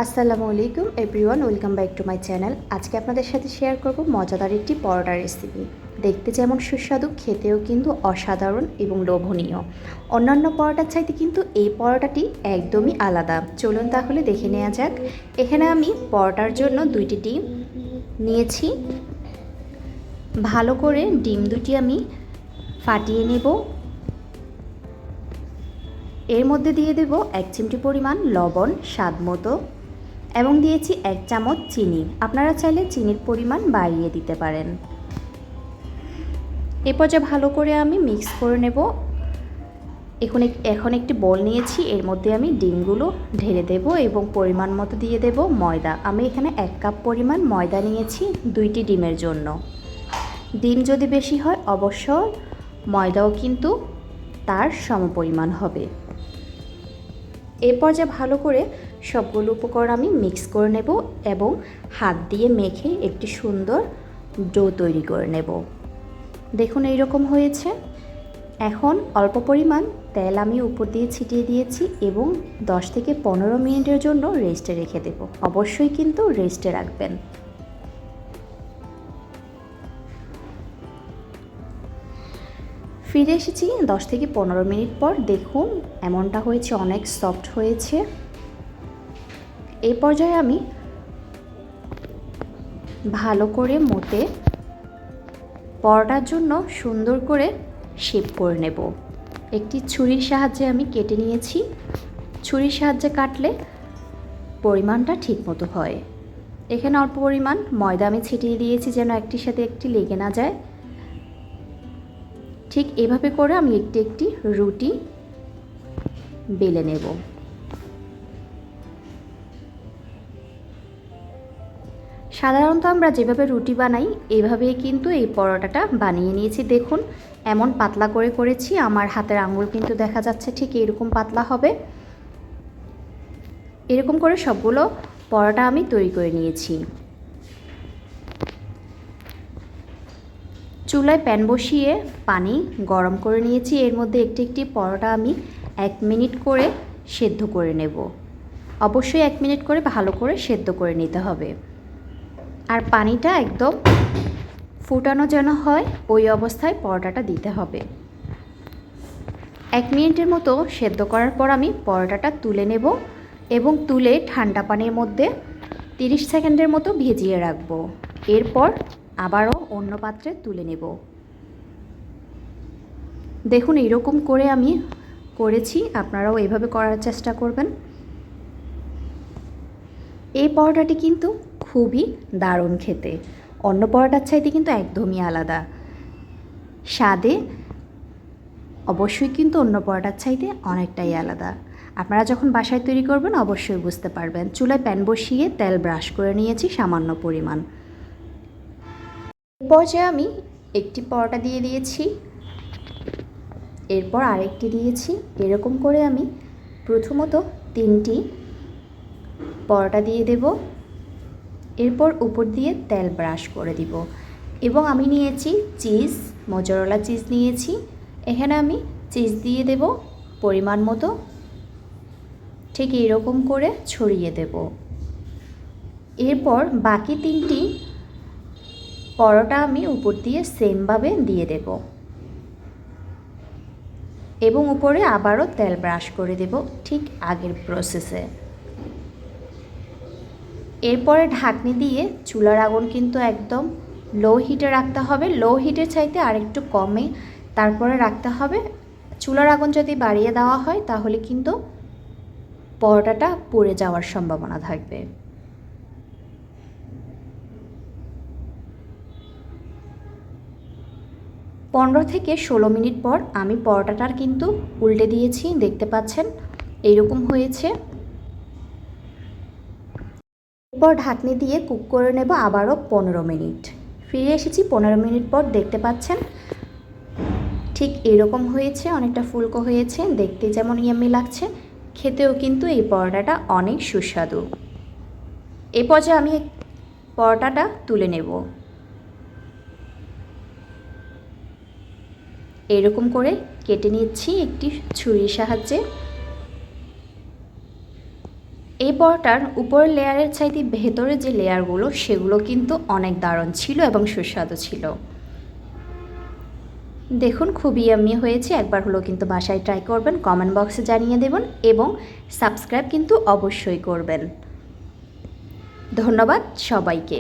আসসালামু আলাইকুম everyone, welcome back to my channel. আজকে আপনাদের সাথে শেয়ার করব মজাদার একটি পরোটা রেসিপি। দেখতে যেমন সুস্বাদু, খেতেও কিন্তু অসাধারণ এবং লোভনীয়। অন্যান্য পরোটার চাইতে কিন্তু এই পরোটাটি একদমই আলাদা। চলুন তাহলে দেখে নেওয়া যাক। এখানে আমি পরোটার জন্য 2টি ডিম নিয়েছি। ভালো করে ডিম দুটি আমি ফাটিয়ে নেব। এর মধ্যে দিয়ে দেব 1 চিমটি পরিমাণ লবণ স্বাদ মতো এবং দিয়েছি 1 চামচ চিনি। আপনারা চাইলে চিনির পরিমাণ বাড়িয়ে দিতে পারেন। এই পর্যায়ে ভালো করে আমি মিক্স করে নেব। এখন একটি বোল নিয়েছি, এর মধ্যে আমি ডিমগুলো ঢেলে দেব এবং পরিমাণ মতো দিয়ে দেব ময়দা। আমি এখানে 1 কাপ পরিমাণ ময়দা নিয়েছি 2টি ডিমের জন্য। ডিম যদি বেশি হয় অবশ্য ময়দাও কিন্তু তার সমপরিমাণ হবে। এই পর্যায়ে ভালো করে সবগুলো উপকরণ আমি মিক্স করে নেব এবং হাত দিয়ে মেখে একটি সুন্দর ডো তৈরি করে নেব। দেখুন এইরকম হয়েছে। এখন অল্প পরিমাণ তেল আমি উপর দিয়ে ছিটিয়ে দিয়েছি এবং 10 থেকে 15 মিনিটের জন্য রেস্টে রেখে দেব। অবশ্যই কিন্তু রেস্টে রাখবেন। ফিরে এসেছি 10 থেকে 15 মিনিট পর। দেখুন এমনটা হয়েছে, অনেক সফট হয়েছে। এই পর্যায়ে আমি ভালো করে মতে পরোটার জন্য সুন্দর করে শেপ করে নেব। একটি ছুরির সাহায্যে আমি কেটে নিয়েছি। ছুরির সাহায্যে কাটলে পরিমাণটা ঠিকমতো হয়। এখানে অল্প পরিমাণ ময়দা আমি ছিটিয়ে দিয়েছি যেন একটির সাথে একটি লেগে না যায়। ঠিক এভাবে করে আমি একটি একটি রুটি বেলে নেব। সাধারণত আমরা যেভাবে রুটি বানাই এইভাবেই কিন্তু এই পরোটাটা বানিয়ে নিয়েছি। দেখুন এমন পাতলা করে করেছি, আমার হাতের আঙুল কিন্তু দেখা যাচ্ছে ঠিক এরকম পাতলা হবে। এরকম করে সবগুলো পরোটা আমি তৈরি করে নিয়েছি। চুলায় প্যান বসিয়ে পানি গরম করে নিয়েছি। এর মধ্যে একটি একটি পরোটা আমি 1 মিনিট করে সেদ্ধ করে নেব। অবশ্যই 1 মিনিট করে ভালো করে সেদ্ধ করে নিতে হবে। আর পানিটা একদম ফুটানো যেন হয় ওই অবস্থায় পরোটাটা দিতে হবে। 1 মিনিটের মতো সেদ্ধ করার পর আমি পরোটাটা তুলে নেব এবং তুলে ঠান্ডা পানির মধ্যে 30 সেকেন্ডের মতো ভিজিয়ে রাখব। এরপর আবারও অন্য পাত্রে তুলে নেব। দেখুন এরকম করে আমি করেছি, আপনারাও এভাবে করার চেষ্টা করবেন। এই পরোটাটি কিন্তু খুবই দারুণ খেতে। অন্য পরোটার চাইতে কিন্তু একদমই আলাদা স্বাদে। অবশ্যই কিন্তু অন্য পরোটার চাইতে অনেকটাই আলাদা। আপনারা যখন বাসায় তৈরি করবেন অবশ্যই বুঝতে পারবেন। চুলায় প্যান বসিয়ে তেল ব্রাশ করে নিয়েছি সামান্য পরিমাণ। পর্যায়ে আমি একটি পরোটা দিয়ে দিয়েছি, এরপর আরেকটি দিয়েছি। এরকম করে আমি প্রথমত 3টি পরোটা দিয়ে দেব। এরপর উপর দিয়ে তেল ব্রাশ করে দিব এবং আমি নিয়েছি চিজ, মোজারেলা চিজ নিয়েছি। এখানে আমি চিজ দিয়ে দেব পরিমাণ মতো। ঠিক এরকম করে ছড়িয়ে দেব। এরপর বাকি 3টি পরোটা আমি উপর দিয়ে সেমভাবে দিয়ে দেব এবং উপরে আবারও তেল ব্রাশ করে দেব ঠিক আগের প্রসেসে। এরপরে ঢাকনি দিয়ে চুলার আগুন কিন্তু একদম লো হিটে রাখতে হবে। লো হিটের চাইতে আরেকটু কমে তারপরে রাখতে হবে। চুলার আগুন যদি বাড়িয়ে দেওয়া হয় তাহলে কিন্তু পরোটাটা পুড়ে যাওয়ার সম্ভাবনা থাকবে। পনেরো থেকে 16 মিনিট পর আমি পরোটাটার কিন্তু উল্টে দিয়েছি, দেখতে পাচ্ছেন এইরকম হয়েছে। এরপর ঢাকনি দিয়ে কুক করে নেব আবারও 15 মিনিট। ফিরে এসেছি 15 মিনিট পর, দেখতে পাচ্ছেন ঠিক এরকম হয়েছে, অনেকটা ফুলকো হয়েছে। দেখতে যেমন ইয়াম্মি লাগছে, খেতেও কিন্তু এই পরোটাটা অনেক সুস্বাদু। এই পর্যায়ে আমি পরোটাটা তুলে নেব। এরকম করে কেটে নিচ্ছি একটি ছুরির সাহায্যে। এই পরোটার উপরের লেয়ারের চাইতে ভেতরে যে লেয়ারগুলো সেগুলো কিন্তু অনেক দারুণ ছিল এবং সুস্বাদু ছিল। দেখুন খুবই ইয়াম্মি হয়েছে। একবার হলো কিন্তু বাসায় ট্রাই করবেন, কমেন্ট বক্সে জানিয়ে দেবেন এবং সাবস্ক্রাইব কিন্তু অবশ্যই করবেন। ধন্যবাদ সবাইকে।